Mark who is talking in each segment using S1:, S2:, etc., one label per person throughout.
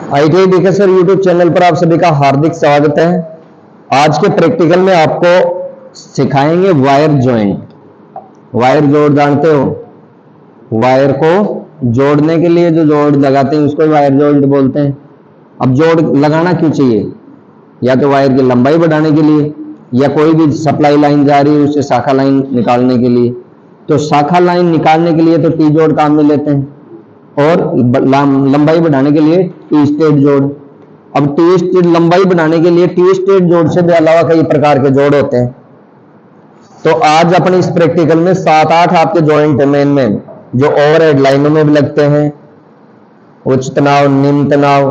S1: ITI DK sir YouTube channel पर आप सभी का हार्दिक स्वागत है। आज के प्रैक्टिकल में आपको सिखाएंगे वायर जॉइंट। वायर जोड़ जानते हो? वायर को जोड़ने के लिए जो जोड़ लगाते हैं उसको वायर जॉइंट बोलते हैं। अब जोड़ लगाना क्यों चाहिए? या तो वायर की लंबाई बढ़ाने के लिए, या कोई भी सप्लाई लाइन जा रही है उससे शाखा लाइन निकालने के लिए। तो शाखा लाइन निकालने के लिए तो टी जोड़ काम में लेते हैं, और लंबाई बढ़ाने के लिए टी स्टेट जोड़। अब टी स्टेट लंबाई बढ़ाने के लिए टी स्टेट जोड़ से भी अलावा कई प्रकार के जोड़ होते हैं। तो आज अपने इस प्रैक्टिकल में 7-8 आपके जॉइंट है मेन जो ओवरहेड लाइनों में भी लगते हैं। उच्च तनाव, निम्न तनाव,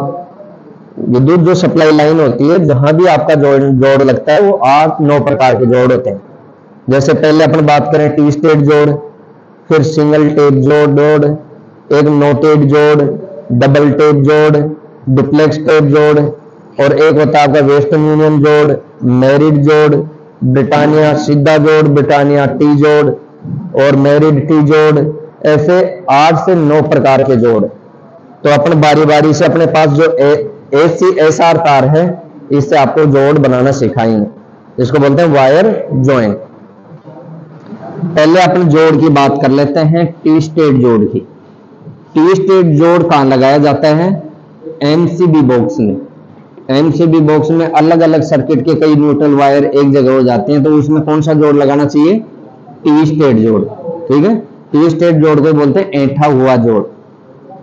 S1: विद्युत जो सप्लाई लाइन होती है जहां भी आपका जोड़ लगता है वो 8-9 प्रकार के जोड़ होते हैं। जैसे पहले अपन बात करें टी स्टेट जोड़, फिर सिंगल टेप जोड़, एक नो टेप जोड़, डबल टेप जोड़, डुप्लेक्स टेप जोड़, और एक होता है आपका वेस्टर्न यूनियन जोड़, मैरिड जोड़, ब्रिटानिया सीधा जोड़, ब्रिटानिया टी जोड़, और मैरिड टी जोड़। ऐसे 8 से 9 प्रकार के जोड़। तो अपन बारी बारी से अपने पास जो ACSR तार है इससे आपको जोड़ बनाना सिखाएंगे, इसको बोलते हैं वायर जॉइंट। पहले अपन जोड़ की बात कर लेते हैं, टी स्टेट जोड़ की। टी स्टेट जोड़ कहां लगाया जाता है? MCB बॉक्स में। MCB बॉक्स में अलग अलग सर्किट के कई न्यूट्रल वायर एक जगह हो जाते हैं, तो उसमें कौन सा जोड़ लगाना चाहिए? टी स्टेट जोड़। ठीक है, टी स्टेट जोड़ को बोलते हैं ऐंठा हुआ जोड़।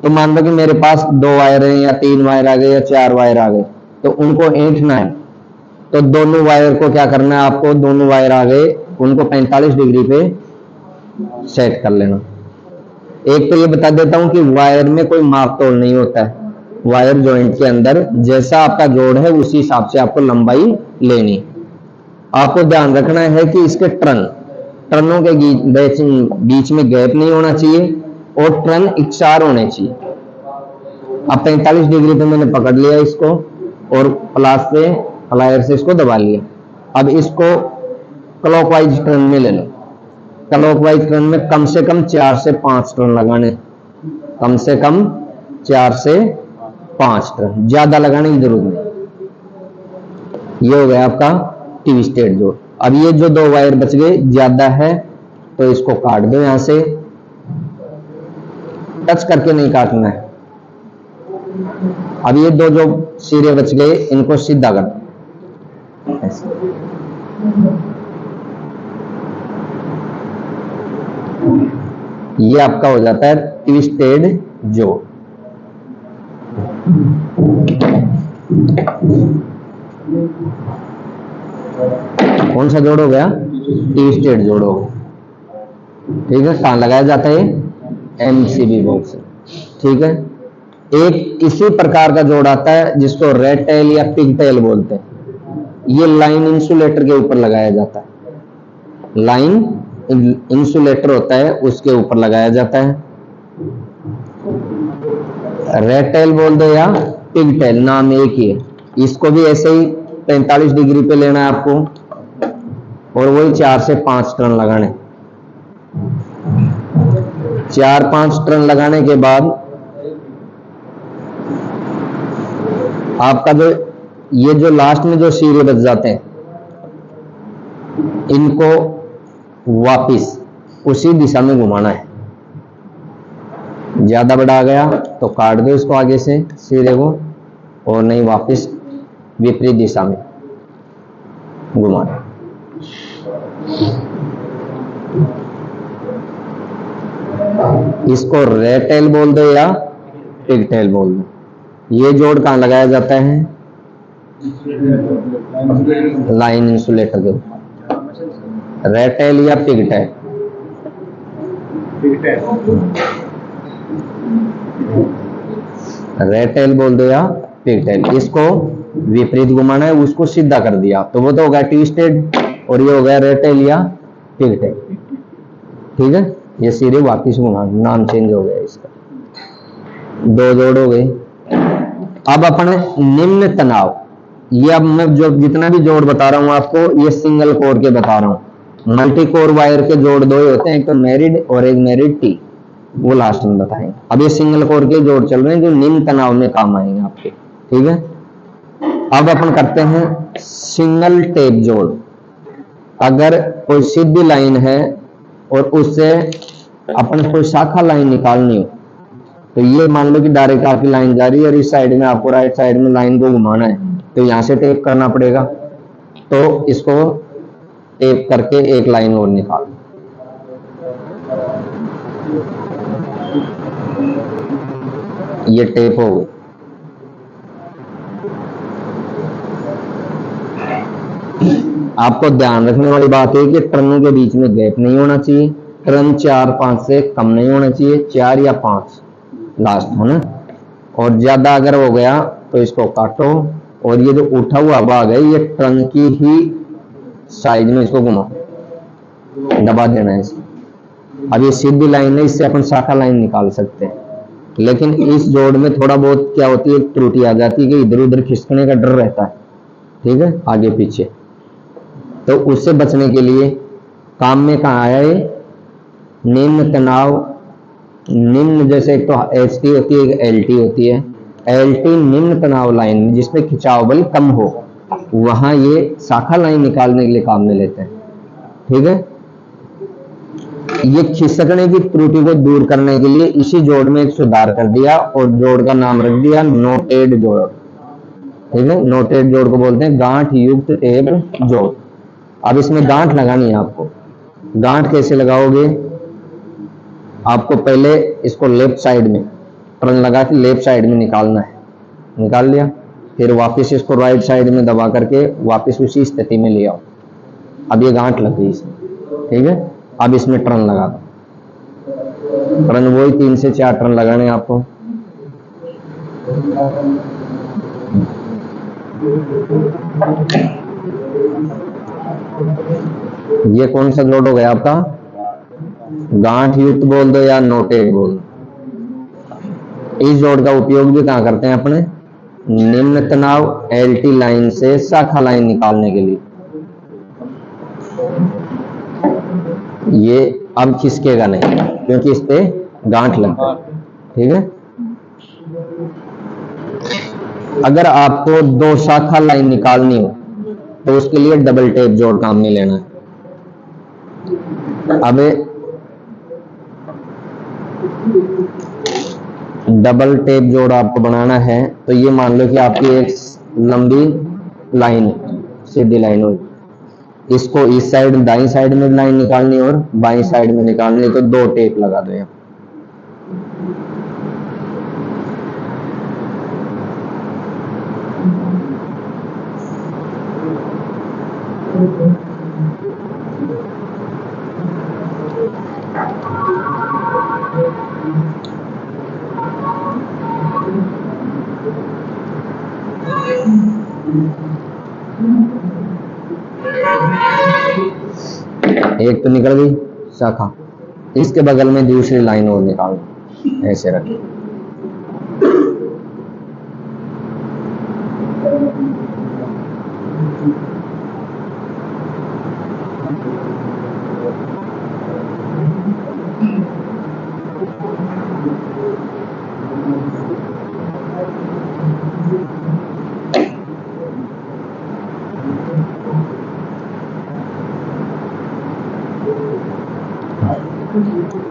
S1: तो मान लो कि मेरे पास 2 वायर हैं, या 3 वायर आ गए, या 4 वायर आ गए, तो उनको ऐंठना है। तो दोनों वायर को क्या करना है आपको? दोनों वायर आ गए, उनको 45 डिग्री पे सेट कर लेना। एक तो ये बता देता हूं कि वायर में कोई माप तोल नहीं होता है। वायर जॉइंट के अंदर जैसा आपका जोड़ है उसी हिसाब से आपको लंबाई लेनी। आपको ध्यान रखना है कि इसके टर्नों के बीच में गैप नहीं होना चाहिए, और टर्न इकसार होने चाहिए। अब 45 डिग्री पे मैंने पकड़ लिया इसको, और प्लायर से इसको दबा लिया। अब इसको क्लॉकवाइज टर्न में ले लो। क्लॉकवाइज टर्न में कम से कम 4 से 5 टर्न लगाने, कम से कम 4 से 5 टर्न, ज्यादा लगाने की जरूरत नहीं। ये हो गया आपका टी स्टेट जोड़। अब ये जो 2 वायर बच गए, ज्यादा है तो इसको काट दो, यहां से टच करके नहीं काटना है। अब ये 2 जो सिरे बच गए इनको सीधा कर दो ऐसे। ये आपका हो जाता है ट्विस्टेड जोड़। कौन सा जोड़ हो गया? ट्विस्टेड जोड़ हो गया। ठीक है, कहां लगाया जाता है? MCB box. ठीक है, एक इसी प्रकार का जोड़ आता है जिसको रेड टेल या पिग टेल बोलते हैं। ये लाइन इंसुलेटर के ऊपर लगाया जाता है। लाइन इंसुलेटर होता है उसके ऊपर लगाया जाता है। रेड टेल बोल दो या पिग टेल, नाम एक ही है। इसको भी ऐसे ही 45 डिग्री पे लेना है आपको, और वही 4 से 5 टर्न लगाने। 4-5 टर्न लगाने के बाद आपका जो ये जो लास्ट में जो सिरे बच जाते हैं इनको वापिस उसी दिशा में घुमाना है। ज्यादा बड़ा आ गया तो काट दो इसको आगे से सिरे को, और नहीं वापिस विपरीत दिशा में घुमाना। इसको रेड टेल बोल दो या पिग टेल बोल दो। ये जोड़ कहां लगाया जाता है? लाइन इंसुलेटर के ऊपर। रेड टेल या पिग टेल? रेड टेल बोल दो या पिग टेल। इसको विपरीत घुमाना है, उसको सीधा कर दिया तो वो तो हो गया टी स्टेट, और ये हो गया रेड टेल या पिग टेल। ठीक है, ये सीधे वापिस घुमा, नाम चेंज हो गया इसका। 2 जोड़ हो गए। अब अपने निम्न तनाव, ये अब मैं जो जितना भी जोड़ बता रहा हूं आपको ये सिंगल कोर के बता रहा हूं। मल्टी कोर वायर के जोड़ 2 होते हैं, एक तो मैरिड और एक मैरिड टी। वो लास्ट में बताएंगे। अब ये सिंगल कोर के जोड़ चल रहे हैं जो निम्न तनाव में काम आएंगे आपके। ठीक है। अब अपन करते हैं सिंगल टेप जोड़। अगर कोई सीधी लाइन है और उससे अपन कोई शाखा लाइन निकालनी हो, तो ये मान लो कि डायरेक्ट आपकी लाइन जा रही है और इस साइड में आपको राइट साइड में लाइन को घुमाना है, तो यहां से टेप करना पड़ेगा। तो इसको टेप करके एक लाइन और निकाल, ये टेप हो गई। आपको ध्यान रखने वाली बात है कि टर्नों के बीच में गैप नहीं होना चाहिए। टर्न 4-5 से कम नहीं होना चाहिए, 4 या 5 लास्ट है ना। और ज्यादा अगर हो गया तो इसको काटो, और ये जो उठा हुआ भाग है ये टर्न की ही साइड में इसको घुमाओ, दबा देना है इसे। अब ये सीधी लाइन है, इससे अपन शाखा लाइन निकाल सकते हैं, लेकिन इस जोड़ में थोड़ा बहुत क्या होती है, त्रुटि आ जाती है कि इधर उधर खिसकने का डर रहता है, ठीक है, आगे पीछे। तो उससे बचने के लिए काम में कहाँ आया है, निम्न तनाव, निम्न जैसे एक तो HT होती है, एक LT होती है। LT निम्न तनाव लाइन जिसमें खिंचाव बल कम हो, वहां ये शाखा लाइन निकालने के लिए काम में लेते हैं, ठीक है। ये खिसकने की त्रुटि को दूर करने के लिए इसी जोड़ में एक सुधार कर दिया और जोड़ का नाम रख दिया नोटेड जोड़, ठीक है। नोटेड जोड़ को बोलते हैं गांठ युक्त टेप जोड़। अब इसमें गांठ लगानी है आपको। गांठ कैसे लगाओगे, आपको पहले इसको लेफ्ट साइड में टर्न लगा के लेफ्ट साइड में निकालना है, निकाल लिया, फिर वापस इसको राइट साइड में दबा करके वापस उसी स्थिति में ले आओ। अब ये गांठ लग गई इसमें, ठीक है। अब इसमें टर्न लगा दो, टर्न वही 3 से 4 टर्न लगाने आपको। ये कौन सा जोड़ हो गया आपका, गांठ युक्त बोल दो या नोटेड बोल दो। इस जोड़ का उपयोग भी कहां करते हैं अपने, निम्न तनाव LT लाइन से शाखा लाइन निकालने के लिए। ये अब खिसकेगा नहीं क्योंकि इस पे गांठ लग गई, ठीक है। अगर आपको 2 शाखा लाइन निकालनी हो तो उसके लिए डबल टेप जोड़ काम में लेना है। अब डबल टेप जोड़ आपको बनाना है, तो ये मान लो कि आपकी एक लंबी लाइन सीधी लाइन हो, इसको इस साइड दाईं साइड में लाइन निकालनी और बाईं साइड में निकालनी, तो 2 टेप लगा दो यहाँ। एक तो निकल गई शाखा, इसके बगल में दूसरी लाइन और निकाल, ऐसे रखें।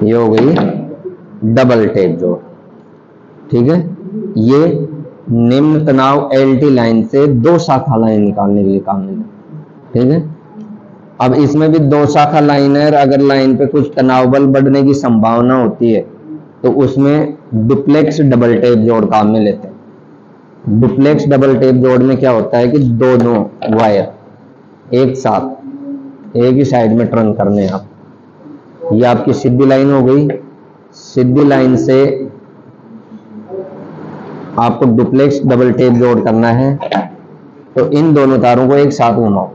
S1: ये हो गई डबल टेप जोड़, ठीक है। ये निम्न तनाव LT लाइन से 2 शाखा लाइन निकालने के लिए काम में, ठीक है। अब इसमें भी 2 शाखा लाइन है, अगर लाइन पे कुछ तनाव बल बढ़ने की संभावना होती है तो उसमें डुप्लेक्स डबल टेप जोड़ काम में लेते हैं। डुप्लेक्स डबल टेप जोड़ में क्या होता है कि दोनों वायर एक साथ एक ही साइड में टर्न करने हैं आप। ये आपकी सीधी लाइन हो गई, सीधी लाइन से आपको डुप्लेक्स डबल टेप जोड़ करना है, तो इन दोनों तारों को एक साथ घुमाओ,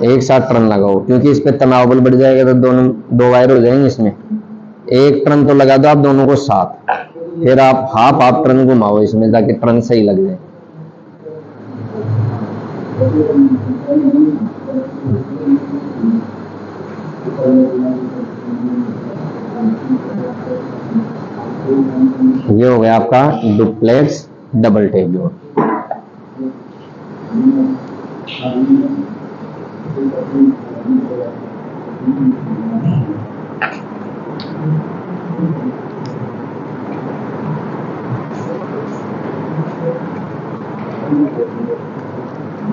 S1: एक साथ टर्न लगाओ, क्योंकि इस पे तनाव बल बढ़ जाएगा तो दोनों 2 वायर हो जाएंगे इसमें। एक टर्न तो लगा दो आप दोनों को साथ, फिर आप हाफ टर्न घुमाओ इसमें ताकि टर्न सही लग जाए। ये हो गया आपका डुप्लेक्स डबल टेप जोड़।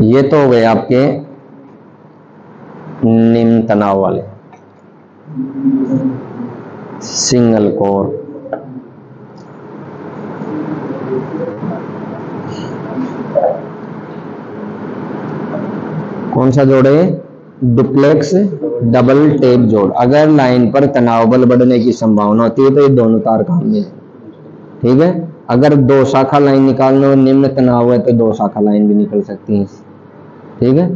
S1: ये तो हो गए आपके निम्न तनाव वाले सिंगल कोर। कौन सा जोड़ है? डुप्लेक्स डबल टेप जोड़। अगर लाइन पर तनाव बल बढ़ने की संभावना होती है तो ये दोनों तार काम में है। ठीक है, अगर दो शाखा लाइन निकालने और निम्न तनाव है तो दो शाखा लाइन भी निकल सकती है। ठीक है,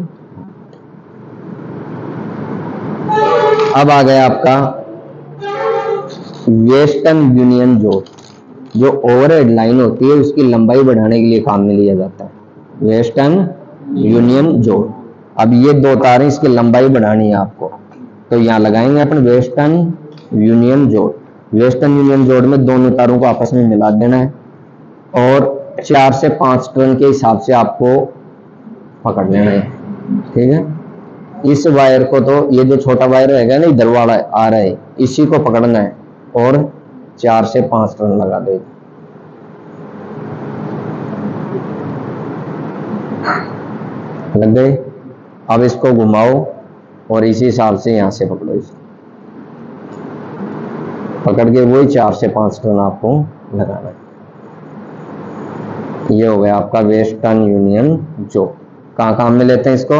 S1: अब आ गया आपका वेस्टर्न यूनियन जोड़। जो ओवरहेड लाइन होती है उसकी लंबाई बढ़ाने के लिए काम में लिया जाता है, वेस्टर्न यूनियन जोड़। अब ये दो तारें, इसकी लंबाई बढ़ानी है आपको, तो यहां लगाएंगे अपन वेस्टर्न यूनियन जोड़। वेस्टर्न यूनियन जोड़ में दोनों तारों को आपस में मिला देना है और 4 से 5 टर्न के हिसाब से आपको पकड़ लेना है। ठीक है, इस वायर को, तो ये जो छोटा वायर रहेगा ना इधर वाला आ रहा है, इसी को पकड़ना है और 4 से 5 टर्न लगा देगा। लग गए? अब इसको घुमाओ और इसी हिसाब से यहां से पकड़ो, इसको पकड़ के वही 4 से 5 टर्न आपको लगाना है। ये हो गया आपका वेस्टर्न यूनियन जोड़। कहाँ काम में लेते हैं इसको?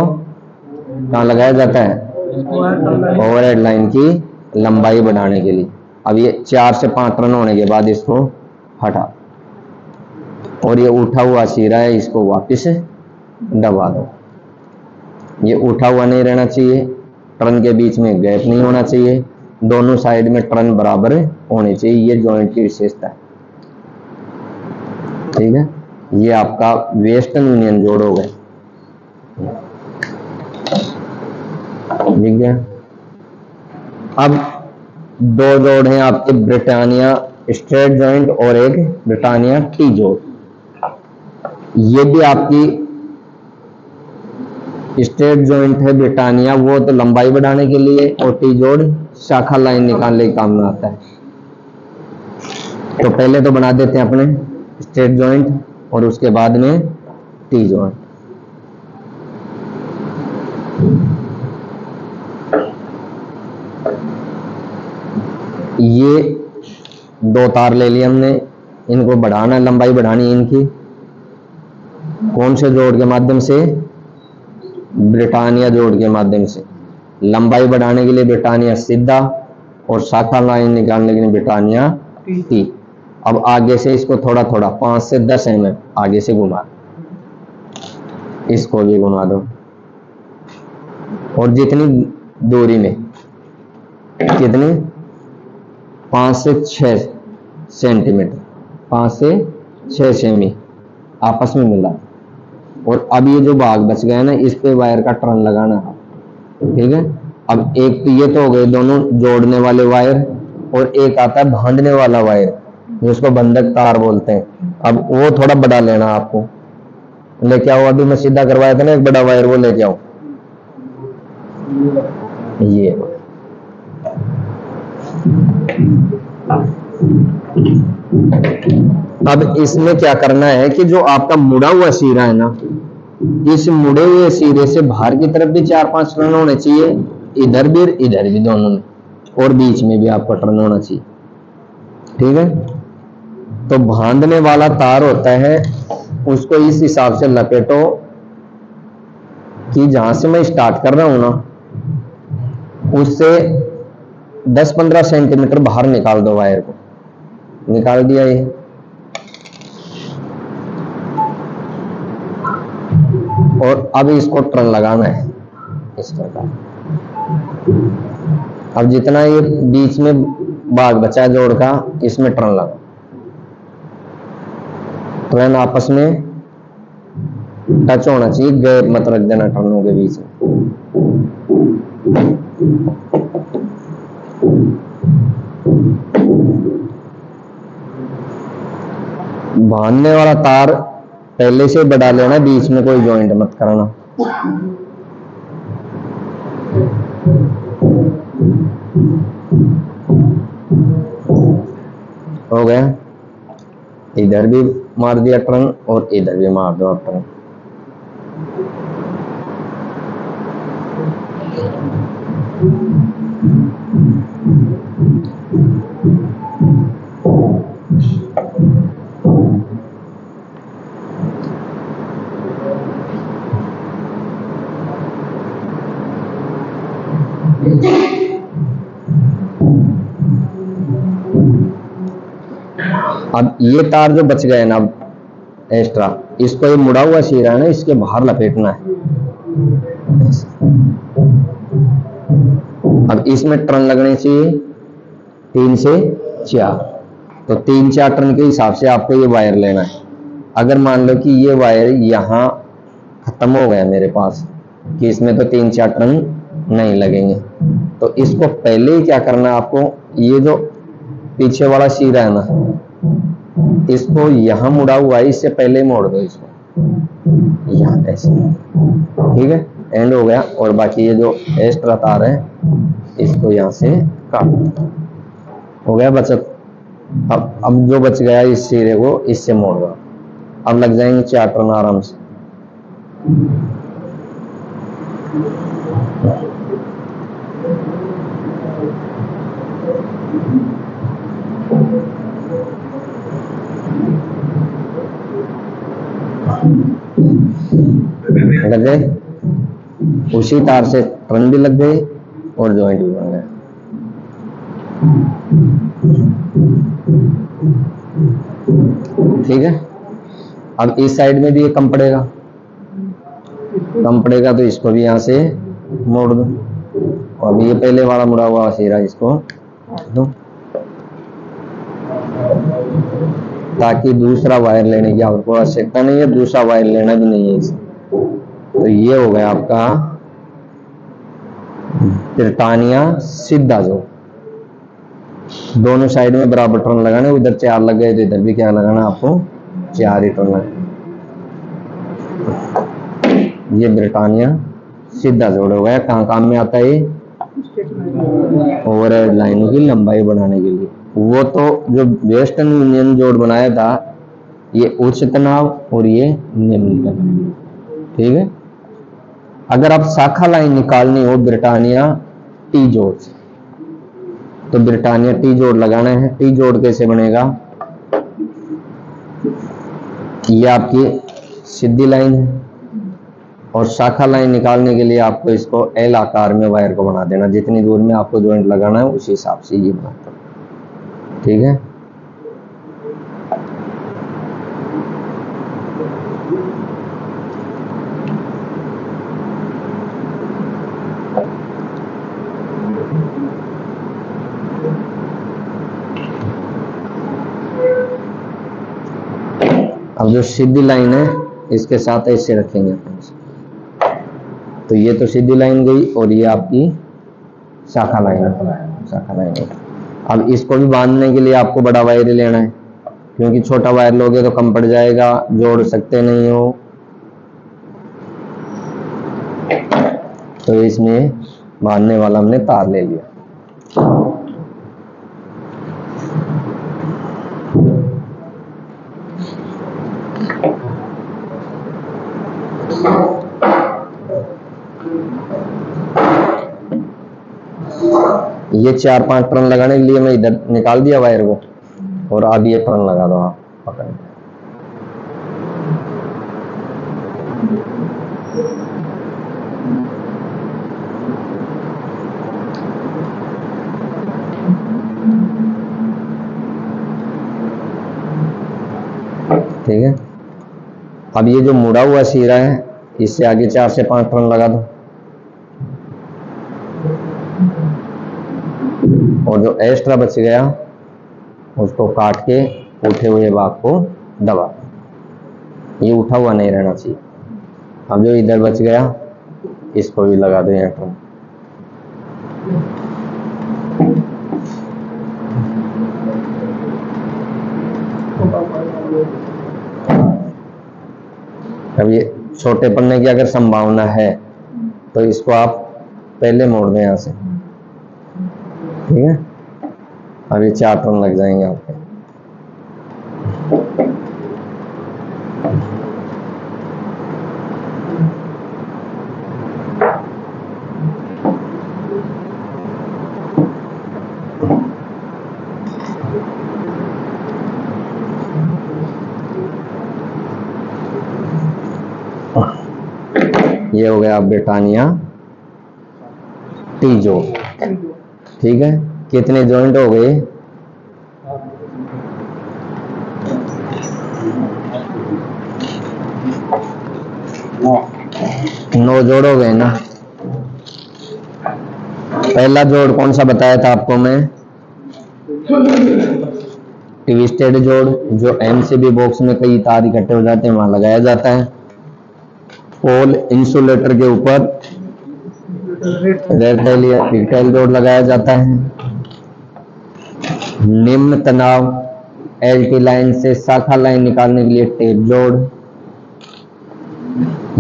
S1: कहाँ लगाया जाता है? ओवरहेड लाइन की लंबाई बढ़ाने के लिए। अब ये 4 से 5 टर्न होने के बाद इसको हटा और ये उठा हुआ सिरा है, इसको वापस दबा दो। ये उठा हुआ नहीं रहना चाहिए, टर्न के बीच में गैप नहीं होना चाहिए, दोनों साइड में टर्न बराबर होने चाहिए। ये जॉइंट की विशेषता है। ठीक है, ये आपका वेस्टर्न यूनियन जोड़ हो गए। ठीक है, अब दो जोड़ हैं आपके, ब्रिटानिया स्ट्रेट जॉइंट और एक ब्रिटानिया टी जोड़। ये भी आपकी स्ट्रेट जॉइंट है ब्रिटानिया, वो तो लंबाई बढ़ाने के लिए, और टी जोड़ शाखा लाइन निकालने के काम में आता है। तो पहले तो बना देते हैं अपने स्ट्रेट जॉइंट और उसके बाद में टी जॉइंट। ये दो तार ले लिए हमने, इनको बढ़ाना, लंबाई बढ़ानी है इनकी। कौन से जोड़ के माध्यम से? ब्रिटानिया जोड़ के माध्यम से। लंबाई बढ़ाने के लिए ब्रिटानिया सीधा और शाखा लाइन निकालने के लिए ब्रिटानिया टी। अब आगे से इसको थोड़ा थोड़ा 5 से 10 mm आगे से घुमा, इसको भी घुमा दो और जितनी दूरी में, कितनी? 5 से 6 सेंटीमीटर, 5 से 6 सेमी आपस में मिला। और अब ये जो भाग बच गया ना, इस पे वायर का टर्न लगाना है। ठीक है, अब एक ये तो हो गए दोनों जोड़ने वाले वायर, और एक आता है बांधने वाला वायर जिसको बंधक तार बोलते हैं। अब वो थोड़ा बड़ा लेना आपको, लेके आओ। अभी मैं सीधा करवाया था ना एक बड़ा वायर, वो लेके आओ। ये अब इसमें क्या करना है कि जो आपका मुड़ा हुआ सिरा है ना, इस मुड़े हुए सिरे से बाहर की तरफ भी 4-5 टर्न होने चाहिए, इधर भी दोनों में, और बीच में भी आपका टर्न होना चाहिए। ठीक है, तो बांधने वाला तार होता है, उसको इस हिसाब से लपेटो कि जहां से मैं स्टार्ट कर रहा हूं ना, उससे 10-15 सेंटीमीटर बाहर निकाल दो वायर को। निकाल दिया ये, और अब इसको टर्न लगाना है इस प्रकार। अब जितना ये बीच में भाग बचा जोड़ का, इसमें टर्न लगा, टर्न आपस में टच होना चाहिए, गैप मत रख देना टर्नों के बीच में। बांधने वाला तार पहले से बढ़ा लेना, बीच में कोई जॉइंट मत करना। हो गया, इधर भी मार दिया टर्न और इधर भी मार दो टर्न। अब ये तार जो बच गए ना अब एक्स्ट्रा, इसको ये मुड़ा हुआ शीरा है ना, इसके बाहर लपेटना है। अब इसमें टर्न लगने चाहिए 3 से 4, तो 3-4 टर्न के हिसाब से आपको ये वायर लेना है। अगर मान लो कि ये वायर यहाँ खत्म हो गया मेरे पास, कि इसमें तो 3-4 टर्न नहीं लगेंगे, तो इसको पहले ही क्या करना है आपको, ये जो पीछे वाला शीरा है ना, इसको यहां मुड़ा हुआ है, इससे पहले मोड़ दो इसको यहां ऐसे, ठीक है, एंड हो गया। और बाकी ये जो एक्स्ट्रा तार है इसको यहां से काट दो, हो गया बचत। अब जो बच गया इस शीरे को इससे मोड़ दो, अब लग जाएंगे 4 टर्न आराम से। लग गए, उसी तार से टर्न भी लग गए और जॉइंट भी बन गए। ठीक है, अब इस साइड में भी ये कम पड़ेगा, तो इसको भी यहां से मोड़ दो। और ये पहले वाला मुड़ा हुआ शीरा इसको दो, ताकि दूसरा वायर लेने की आपको आवश्यकता नहीं है, दूसरा वायर लेना भी नहीं है इसे। तो ये हो गया आपका ब्रिटानिया सीधा जोड़। दोनों साइड में बराबर टर्न लगाने, उधर 4 लग गए तो इधर भी क्या लगाना आपको, 4 ही टर्न लगाना। ये ब्रिटानिया सीधा जोड़ हो गया। कहाँ काम में आता है, ओवरहेड लाइनों की लंबाई बढ़ाने के लिए। वो तो जो वेस्टर्न यूनियन जोड़ बनाया था, ये उच्च तनाव और ये निम्न तनाव। ठीक है, अगर आप शाखा लाइन निकालनी हो ब्रिटानिया टी जोड़ से, तो ब्रिटानिया टी जोड़ लगाना है। टी जोड़ कैसे बनेगा, ये आपकी सीधी लाइन है और शाखा लाइन निकालने के लिए आपको इसको एल आकार में वायर को बना देना। जितनी दूर में आपको जॉइंट लगाना है उसी हिसाब से ये बनाता है। ठीक है, अब जो सीधी लाइन है इसके साथ ऐसे रखेंगे अपन, तो ये तो सीधी लाइन गई और ये आपकी शाखा लाइन है। अब इसको भी बांधने के लिए आपको बड़ा वायर लेना है, क्योंकि छोटा वायर लोगे तो कम पड़ जाएगा, जोड़ सकते नहीं हो। तो इसमें बांधने वाला हमने तार ले लिया। ये 4-5 टर्न लगाने के लिए मैं इधर निकाल दिया वायर को, और अब ये टर्न लगा दो आप पकड़। ठीक है, अब ये जो मुड़ा हुआ शीरा है इससे आगे 4 से 5 टर्न लगा दो, और जो एक्स्ट्रा बच गया उसको काट के उठे हुए भाग को दबा, ये उठा हुआ नहीं रहना चाहिए। अब जो इधर बच गया इसको भी लगा दो यहाँ टर्न। अब ये छोटे पड़ने की अगर संभावना है तो इसको आप पहले मोड़ दें यहां से, ठीक है। अब ये 4 टर्न लग जाएंगे आपके। ये हो गया ब्रिटानिया टी जोड़, ठीक है। कितने जॉइंट हो गए? 9 जोड़ हो गए ना। पहला जोड़ कौन सा बताया था आपको मैं? ट्विस्टेड जोड़, जो एमसीबी बॉक्स में कई तार इकट्ठे हो जाते हैं वहां लगाया जाता है। पोल इंसुलेटर के ऊपर रेक्टाइल या पिक्टाइल जोड़ लगाया जाता है। निम्न तनाव एलटी लाइन से शाखा लाइन निकालने के लिए टेप जोड़,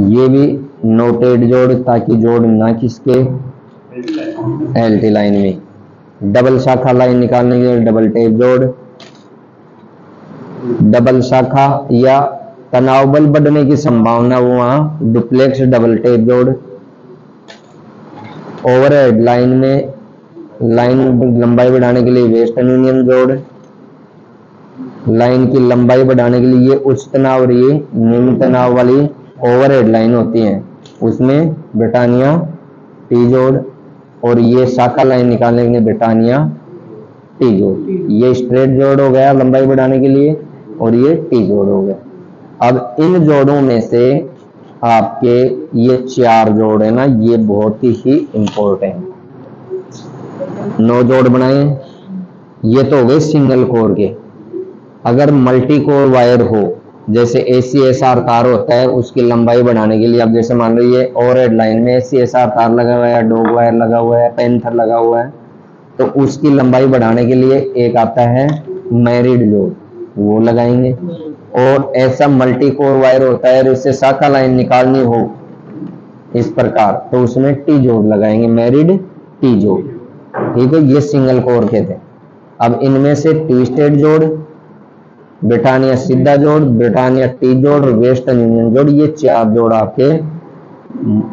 S1: ये भी नोटेड जोड़ ताकि जोड़ ना खिसके एलटी लाइन में। डबल शाखा लाइन निकालने के लिए डबल टेप जोड़, डबल शाखा या तनाव बल बढ़ने की संभावना वो वहां डुप्लेक्स डबल टेप जोड़। ओवरहेड लाइन में लाइन लंबाई बढ़ाने के लिए वेस्टर्न यूनियन जोड़, लाइन की लंबाई बढ़ाने के लिए ये उच्च तनाव और ये निम्न तनाव वाली ओवरहेड लाइन होती हैं, उसमें ब्रिटानिया टी जोड़। और ये शाखा लाइन निकालने के लिए ब्रिटानिया टी जोड़। ये स्ट्रेट जोड़ हो गया लंबाई बढ़ाने के लिए, और ये टी जोड़ हो गया। अब इन जोड़ों में से आपके ये 4 जोड़ है ना, ये बहुत ही इंपॉर्टेंट। 9 जोड़ बनाए, ये तो हो गए सिंगल कोर के। अगर मल्टी कोर वायर हो, जैसे ACSR तार होता है, उसकी लंबाई बढ़ाने के लिए, अब जैसे मान लो ये ओवरहेड लाइन में ACSR तार लगा हुआ है, डॉग वायर लगा हुआ है, पेंथर लगा हुआ है, तो उसकी लंबाई बढ़ाने के लिए एक आता है मैरिड जोड़, वो लगाएंगे। और ऐसा मल्टी कोर वायर होता है और इससे शाखा लाइन निकालनी हो इस प्रकार, तो उसमें टी जोड़ लगाएंगे, मैरिड टी जोड़, ठीक है। ये सिंगल कोर के थे। अब इनमें से ट्विस्टेड जोड़, ब्रिटानिया सीधा जोड़, ब्रिटानिया टी जोड़ और वेस्टर्न यूनियन जोड़, ये 4 जोड़ आपके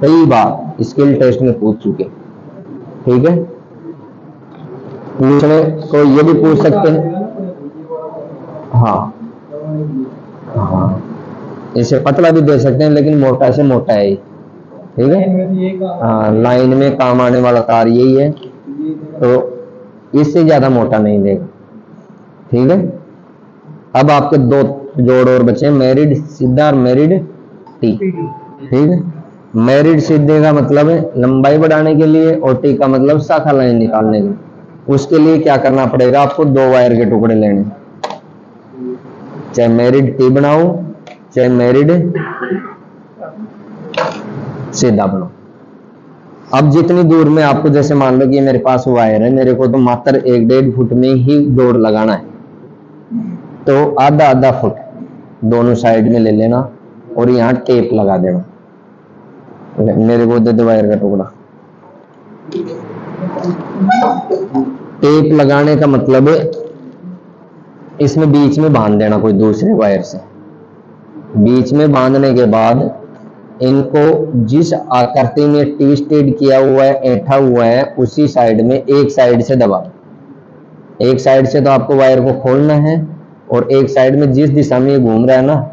S1: कई बार स्किल टेस्ट में पूछ चुके, ठीक है। पूछने को ये भी पूछ सकते हैं, हाँ हाँ, इसे पतला भी दे सकते हैं लेकिन मोटा से मोटा है, ठीक है। हाँ, लाइन में काम आने वाला तार यही है, तो इससे ज्यादा मोटा नहीं देगा, ठीक है। अब आपके 2 जोड़ और बचे, मैरिड सीधा और मैरिड टी, ठीक है। मैरिड सीधे का मतलब है लंबाई बढ़ाने के लिए, और टी का मतलब शाखा लाइन निकालने के लिए। उसके लिए क्या करना पड़ेगा आपको? 2 वायर के टुकड़े लेने, चाहे मैरिड टी बनाओ चाहे मैरिड सीधा बनाओ। अब जितनी दूर में आपको, जैसे मान लो कि मेरे पास वायर है, मेरे को तो मात्र 1-1.5 फुट में ही जोड़ लगाना है, तो आधा फुट दोनों साइड में ले लेना और यहां टेप लगा देना। मेरे को दे दो वायर का टुकड़ा। टेप लगाने का मतलब इसमें बीच में बांध देना कोई दूसरे वायर से। बीच में बांधने के बाद इनको जिस आकृति में ट्विस्टेड किया हुआ है, ऐंठा हुआ है, उसी साइड में एक साइड से दबा। एक साइड से तो आपको वायर को खोलना है, और एक साइड में जिस दिशा में ये घूम रहा है ना,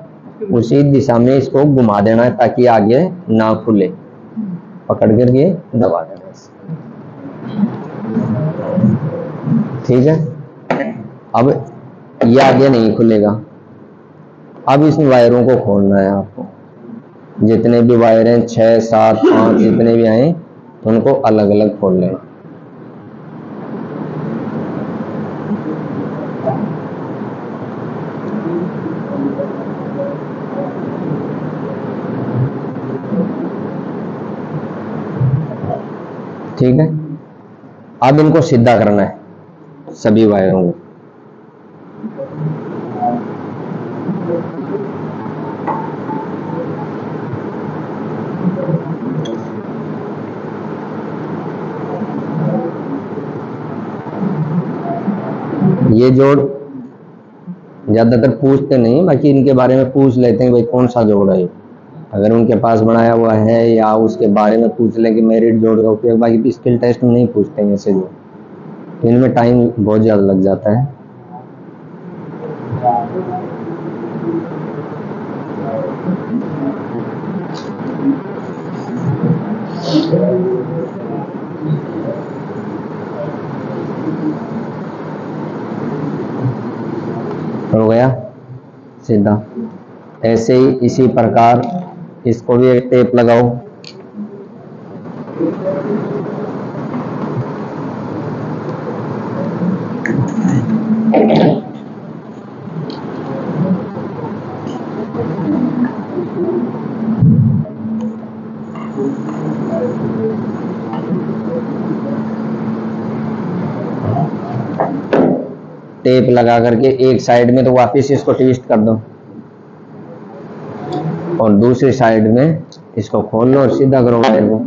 S1: उसी दिशा में इसको घुमा देना है ताकि आगे ना खुले। पकड़ करके दबा देना, ठीक है। अब ये आगे नहीं खुलेगा। अब इस वायरों को खोलना है आपको। जितने भी वायर हैं 6, 7, 5 जितने भी आए, उनको अलग अलग खोल लें। ठीक है। अब इनको सीधा करना है सभी वायरों को। ये जोड़ ज्यादातर पूछते नहीं है, बाकी इनके बारे में पूछ लेते हैं भाई कौन सा जोड़ है। अगर उनके पास बनाया हुआ है या उसके बारे में पूछ लें कि मेरिट जोड़ का उपयोग, बाकी स्किल टेस्ट में नहीं पूछते हैं ऐसे जोड़, तो इनमें टाइम बहुत ज़्यादा लग जाता है। हो गया सीधा। ऐसे ही इसी प्रकार इसको भी एक टेप लगाओ। टेप लगा करके एक साइड में तो वापस इसको ट्विस्ट कर दो और दूसरी साइड में इसको खोल लो और सीधा करो वायर को।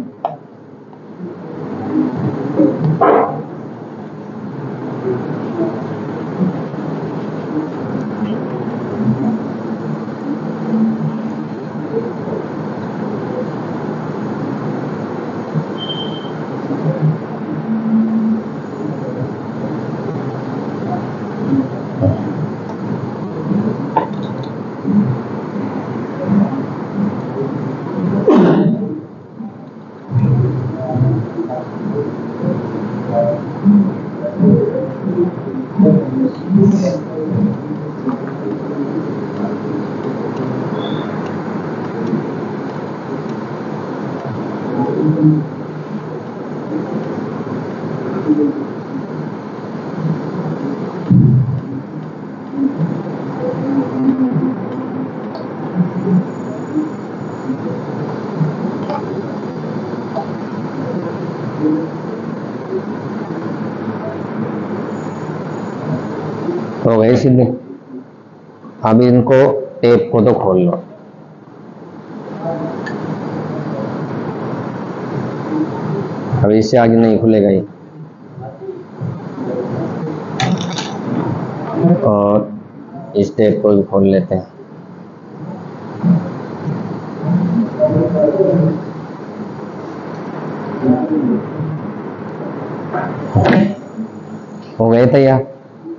S1: हो गए सीधे। अब इनको टेप को तो खोल लो। अब इससे आगे नहीं खुलेगा ये। और इस टेप को भी खोल लेते हैं। हो गए तैयार।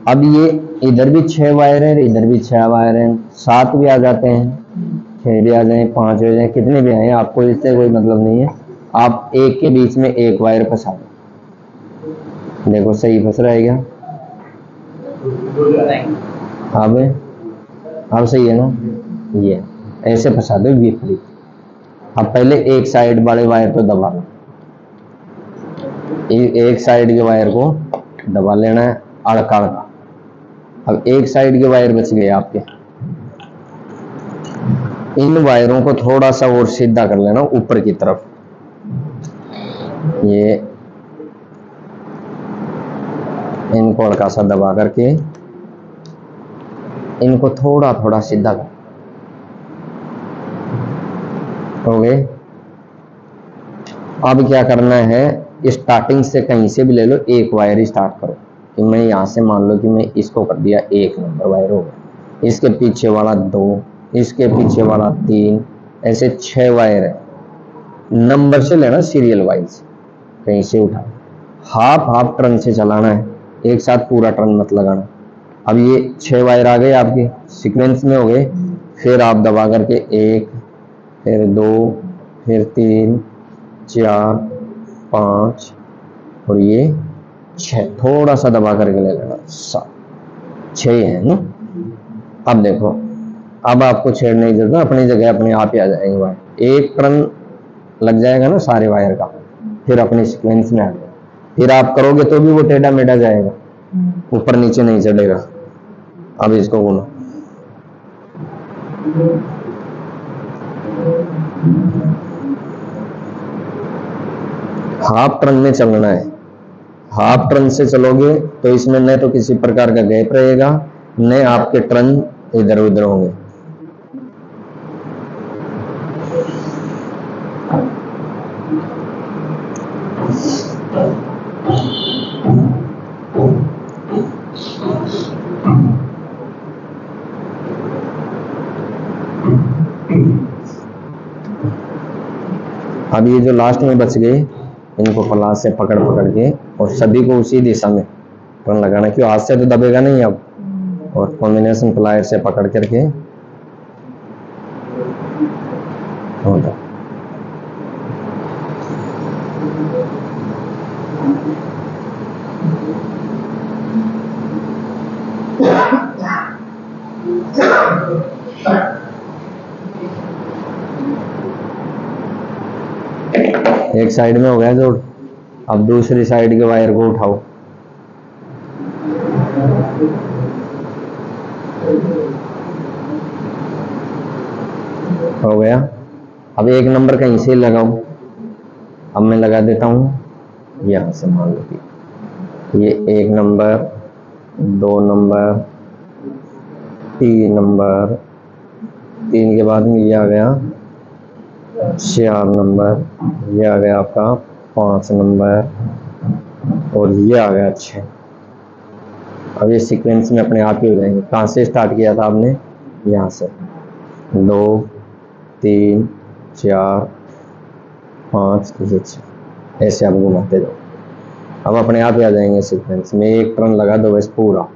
S1: अब ये इधर भी 6 वायर है, इधर भी 6 वायर हैं, 7 भी आ जाते हैं, 6 भी आ जाए, 5 हो जाए, कितने भी आए आपको इससे कोई मतलब नहीं है। आप एक के बीच में एक वायर फंसा दो। देखो सही फंस रहा है क्या? अब सही है ना? ये ऐसे फंसा दो विपरीत। अब पहले एक साइड वाले वायर को दबा लो, एक साइड के वायर को दबा लेना है अड़का अड़का। अब एक साइड के वायर बच गए आपके। इन वायरों को थोड़ा सा और सीधा कर लेना ऊपर की तरफ। ये इनको हल्का सा दबा करके इनको थोड़ा थोड़ा सीधा कर। हो गए। अब क्या करना है, स्टार्टिंग से कहीं से भी ले लो, एक वायर स्टार्ट करो। कि मैं यहां से मान लो कि मैं इसको कर दिया 1 नंबर वायर हो गया, इसके पीछे वाला 2, इसके पीछे वाला 3, ऐसे 6 वायर है। नंबर से लेना सीरियल वाइज, कहीं से उठा। हाफ हाफ टर्न से चलाना है, एक साथ पूरा टर्न मत लगाना। अब ये 6 वायर आ गए आपके सीक्वेंस में हो गए। फिर आप दबा करके 1, फिर 2, फिर 3, 4, 5 और ये 6, थोड़ा सा दबा करके ले लेना। 7, 6 है ना। अब देखो, अब आपको छेड़ने की जरूरत, अपनी जगह अपने आप ही आ जाएंगे वायर। एक टर्न लग जाएगा ना सारे वायर का, फिर अपने सीक्वेंस में आ जाएगा। फिर आप करोगे तो भी वो टेढ़ा मेढ़ा जाएगा, ऊपर नीचे नहीं चढ़ेगा। अब इसको घूमो। हाफ टर्न में चलना है। हाफ टर्न से चलोगे तो इसमें न तो किसी प्रकार का गैप रहेगा, न आपके टर्न इधर उधर होंगे। अब ये जो लास्ट में बच गए इनको प्लास से पकड़ पकड़ के और सभी को उसी दिशा में टर्न लगाना, क्यों हाथ से तो दबेगा नहीं अब, और कॉम्बिनेशन प्लायर से पकड़ करके होता। एक साइड में हो गया जोड़, अब दूसरी साइड के वायर को उठाओ। हो गया। अब एक नंबर कहीं से लगाओ, अब मैं लगा देता हूं यहां से, मान लो कि ये 1 नंबर, 2 नंबर, 3 नंबर, 3 के बाद में ये आ गया 4 नंबर, ये आ गया आपका 5 नंबर और ये आ गया 6। अब ये सीक्वेंस में अपने आप ही हो जाएंगे। कहाँ से स्टार्ट किया था आपने? यहाँ से 2 3 4 5 6, ऐसे आप घुमाते जाओ। अब अपने आप ही आ जाएंगे सीक्वेंस में। एक टर्न लगा दो बस पूरा।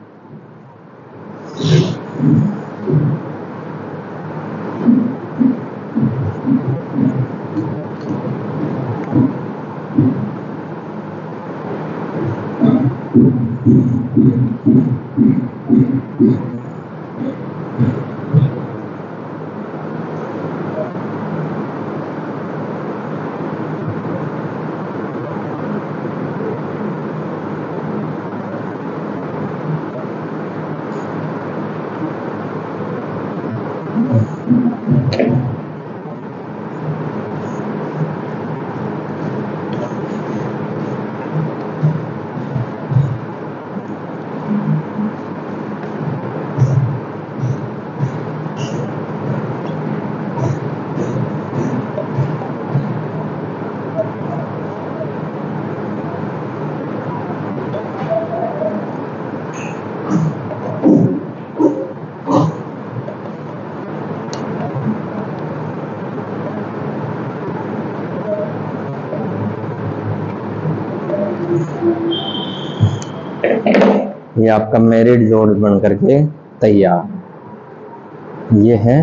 S1: ये आपका मेरिट जोड़ बन करके तैयार। ये है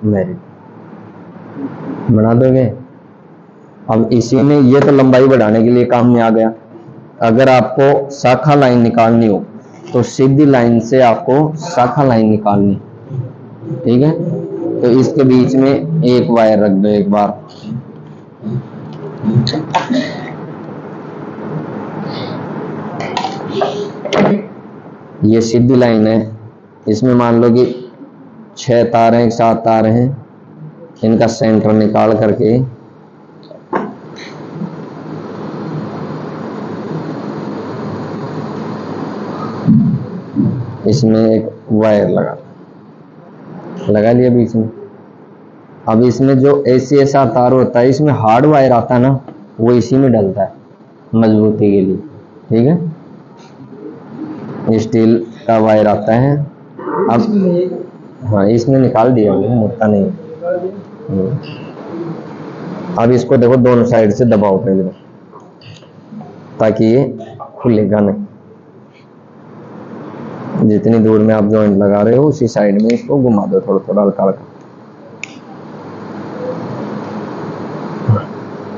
S1: मेरिट, बना दोगे। अब इसी में ये तो लंबाई बढ़ाने के लिए काम में आ गया। अगर आपको शाखा लाइन निकालनी हो तो सीधी लाइन से आपको शाखा लाइन निकालनी, ठीक है। तो इसके बीच में एक वायर रख दो एक बार। ये सीधी लाइन है, इसमें मान लो कि 6 तार हैं, 7 तार हैं, इनका सेंटर निकाल करके इसमें एक वायर लगा लिया बीच में। अब इसमें जो ऐसा तार होता है, इसमें हार्ड वायर आता है ना, वो इसी में डलता है मजबूती के लिए, ठीक है। स्टील का वायर आता है। अब हाँ, इसमें निकाल दिया हमने, मुद्दा नहीं। अब इसको देखो दोनों साइड से दबाओ पहले, ताकि ये खुलेगा नहीं। जितनी दूर में आप जॉइंट लगा रहे हो उसी साइड में इसको घुमा दो थोड़ा थोड़ा, हल्का हल्का,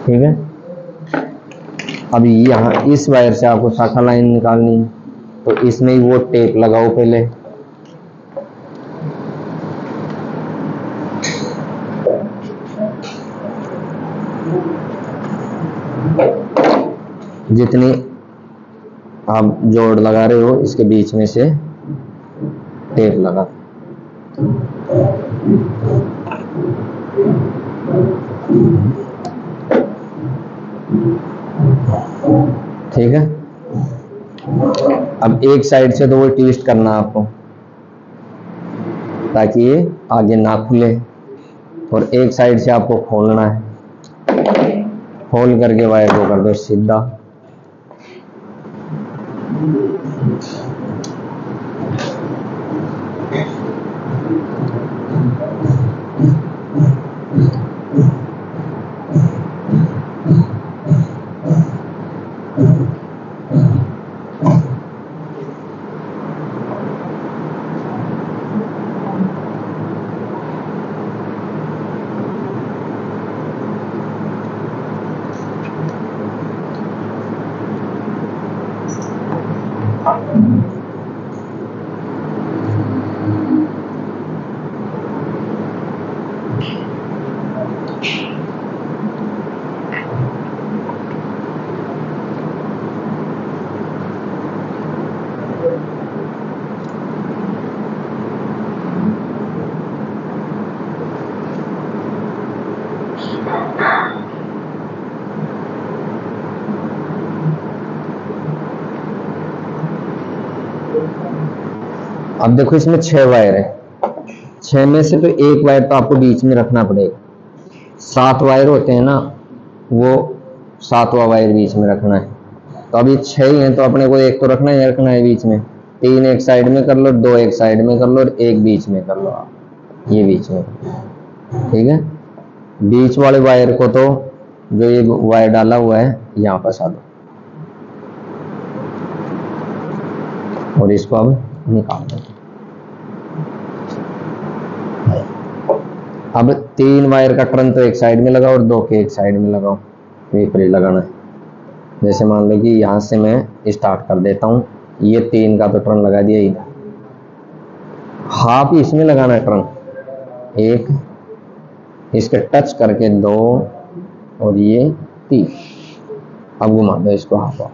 S1: ठीक है। अब यहाँ इस वायर से आपको शाखा लाइन निकालनी है, तो इसमें वो टेप लगाओ पहले। जितनी आप जोड़ लगा रहे हो इसके बीच में से टेप लगा। ठीक है। अब एक साइड से तो वो ट्विस्ट करना आपको, ताकि ये आगे ना खुले, और एक साइड से आपको खोलना है। खोल करके वायर को कर दो सीधा। अब देखो इसमें 6 वायर है, 6 में से तो एक वायर तो आपको बीच में रखना पड़ेगा। 7 वायर होते हैं ना, वो 7वां वायर बीच में रखना है। तो अभी 6 ही हैं तो अपने को एक तो रखना ही रखना है बीच में। 3 एक साइड में कर लो, 2 एक साइड में कर लो और एक बीच में कर लो आप, ये बीच में। ठीक है, बीच वाले वायर को तो जो ये वायर डाला हुआ है यहाँ फंसा दो और इसको अब निकाल दो। अब 3 वायर का टर्न तो एक साइड में लगाओ और 2 के एक साइड में लगाओ, विपरीत लगाना है। जैसे मान लो कि यहां से मैं स्टार्ट कर देता हूं, ये 3 का तो टर्न लगा दिया इधर, हाफ इसमें लगाना है टर्न, एक इसके टच करके 2 और ये 3। अब घुमा दो इसको हाफ हाफ।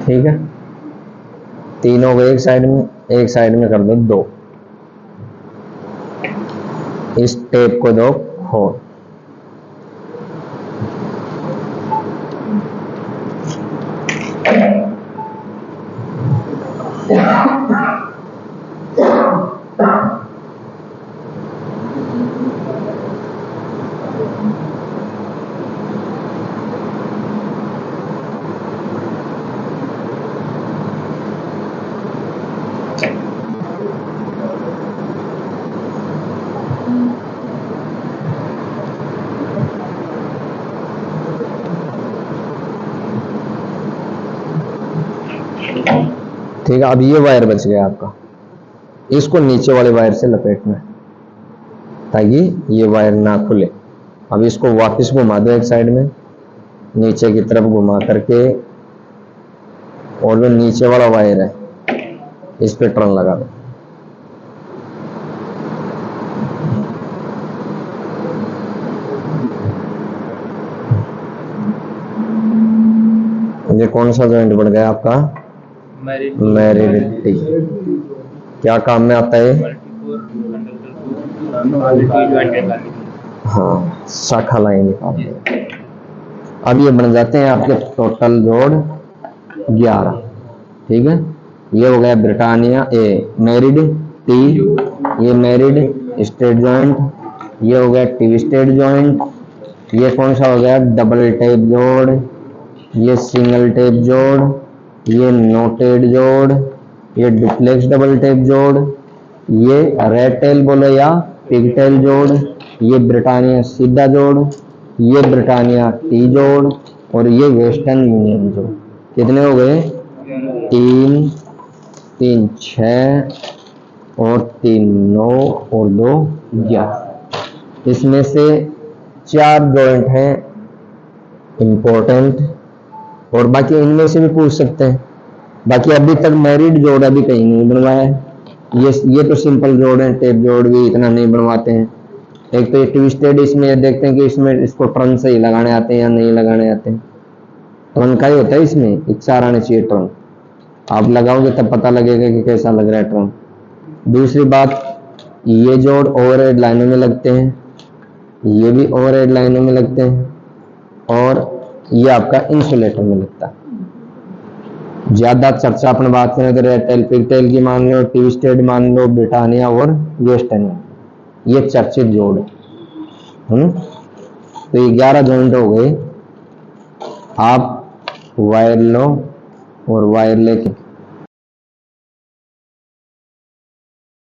S1: ठीक है, 3 हो गए एक साइड में कर दो 2। इस टेप को दो खोल, ठीक है। अब ये वायर बच गया आपका, इसको नीचे वाले वायर से लपेटना है ताकि ये वायर ना खुले। अब इसको वापस घुमा दो एक साइड में, नीचे की तरफ घुमा करके, और जो नीचे वाला वायर है इस पे टर्न लगा दो। ये कौन सा जॉइंट बढ़ गया आपका? Married T. क्या काम में आता है? हाँ, शाखा लाइन निकालने। अब ये बन जाते हैं आपके टोटल जोड़ 11। ठीक है, ये हो गया ब्रिटानिया मैरिड टी, ये मैरिड स्ट्रेट जॉइंट, ये हो गया ट्विस्टेड जॉइंट, ये कौन सा हो गया? डबल टेप जोड़, ये सिंगल टेप जोड़, ये नोटेड जोड़, ये डुप्लेक्स डबल टेप जोड़, ये रेड टेल बोलो या पिग टेल जोड़, ये ब्रिटानिया सीधा जोड़, ये ब्रिटानिया टी जोड़, और ये वेस्टर्न यूनियन जोड़। कितने हो गए? 3 3 6 और 3 9 और 2 11। इसमें से 4 जॉइंट हैं इंपॉर्टेंट, और बाकी इनमें से भी पूछ सकते हैं। बाकी अभी तक मैरिड जोड़ अभी कहीं नहीं बनवाया है। ये तो सिंपल जोड़ है, टेप जोड़ भी इतना नहीं बनवाते हैं। एक तो ये ट्विस्टेड, इसमें देखते हैं कि इसमें इसको टर्न सही लगाने आते हैं या नहीं लगाने आते हैं। टर्न का ही होता है इसमें, एक 4 आने चाहिए टर्न। आप लगाओगे तब पता लगेगा कि कैसा लग रहा है टर्न। दूसरी बात, ये जोड़ ओवरहेड लाइनों में लगते हैं, ये भी ओवरहेड लाइनों में लगते हैं, और ये आपका इंसुलेटर में लगता है। ज्यादा चर्चा अपन बात करें तो रेड टेल पिग टेल की मान लो, ट्विस्टेड मान लो, ब्रिटानिया और वेस्टर्न, ये चर्चित जोड़ है। तो ये 11 जॉइंट हो गए। आप वायर लो और वायर लेके